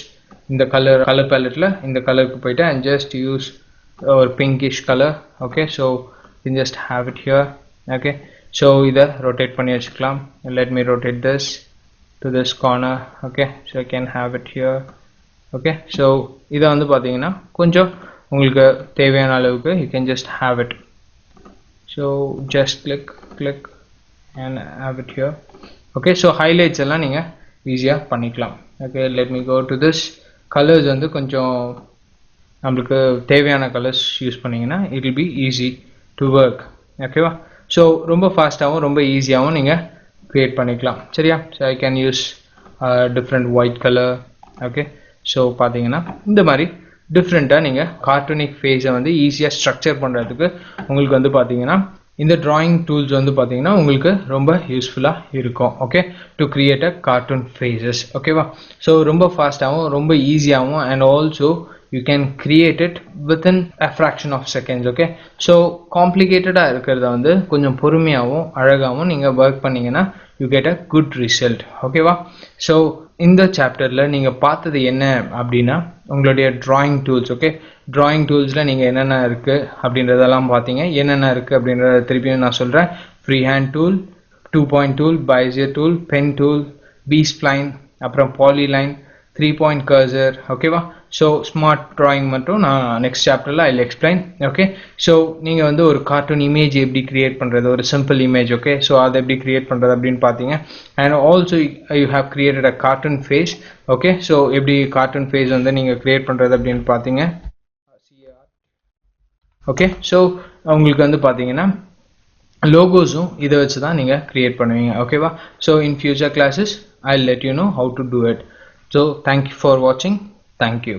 Speaker 1: இந்த கலர் பேலட்டில் இந்த கலருக்கு போயிட்டு and just use ஒரு pinkish color. okay, so you can just have it here. okay, so இதை rotate பண்ணி வச்சுக்கலாம். let me rotate this to this corner. okay, so I can have it here. okay, so இதை வந்து பார்த்தீங்கன்னா கொஞ்சம் உங்களுக்கு தேவையான அளவுக்கு you can just have it. so just click and have it here. okay, so highlights எல்லாம் நீங்கள் ஈஸியாக பண்ணிக்கலாம். okay, let me go to this. colors வந்து கொஞ்சம் நம்மளுக்கு தேவையான கலர்ஸ் யூஸ் பண்ணிங்கன்னா it will be easy to work. ஓகேவா? ஸோ ரொம்ப ஃபாஸ்ட்டாகவும் ரொம்ப ஈஸியாகவும் நீங்கள் க்ரியேட் பண்ணிக்கலாம். சரியா? So I can use different white color. Okay, so பார்த்தீங்கன்னா இந்த மாதிரி டிஃப்ரெண்ட்டாக நீங்கள் கார்ட்டூனிக் ஃபேஸை வந்து ஈஸியாக ஸ்ட்ரக்சர் பண்ணுறதுக்கு உங்களுக்கு வந்து பார்த்தீங்கன்னா இந்த டிராயிங் டூல்ஸ் வந்து பார்த்தீங்கன்னா உங்களுக்கு ரொம்ப யூஸ்ஃபுல்லாக இருக்கும். Okay, to create a cartoon faces. ஓகேவா? ஸோ ரொம்ப ஃபாஸ்ட்டாகவும் ரொம்ப ஈஸியாகவும் and also you can create it within a fraction of seconds. okay, so complicated இருக்கிறத வந்து கொஞ்சம் பொறுமையாகவும் அழகாகவும் நீங்கள் ஒர்க் பண்ணீங்கன்னா you get a good result. ஓகேவா? ஸோ இந்த சாப்டரில் நீங்கள் பார்த்தது என்ன அப்படின்னா உங்களுடைய drawing tools. ஓகே, drawing டூல்ஸில் நீங்கள் என்னென்ன இருக்குது அப்படின்றதெல்லாம் பார்த்தீங்க. என்னென்ன இருக்குது அப்படின்றத திருப்பியும் நான் சொல்கிறேன். Free hand tool, 2-point tool, Bezier tool, pen tool, B-spline, அப்புறம் polyline, 3-point cursor. ஓகேவா? ஸோ ஸ்மார்ட் ட்ராயிங் மட்டும் நான் நெக்ஸ்ட் சாப்டரில் ஐ எக்ஸ்பிளைன். ஓகே, ஸோ நீங்கள் வந்து ஒரு கார்ட்டூன் இமேஜ் எப்படி கிரியேட் பண்ணுறது, ஒரு சிம்பிள் இமேஜ். ஓகே, ஸோ அதை எப்படி கிரியேட் பண்ணுறது அப்படின்னு பார்த்தீங்க. And also you have created a cartoon face. Okay, so எப்படி கார்ட்டூன் ஃபேஸ் வந்து நீங்கள் கிரியேட் பண்ணுறது அப்படின்னு பார்த்தீங்க. ஓகே, ஸோ உங்களுக்கு வந்து பார்த்தீங்கன்னா லோகோஸும் இதை வச்சு தான் நீங்கள் கிரியேட் பண்ணுவீங்க. ஓகேவா? So in future classes I let you know how to do it. So thank you for வாட்சிங். தேங்க்யூ.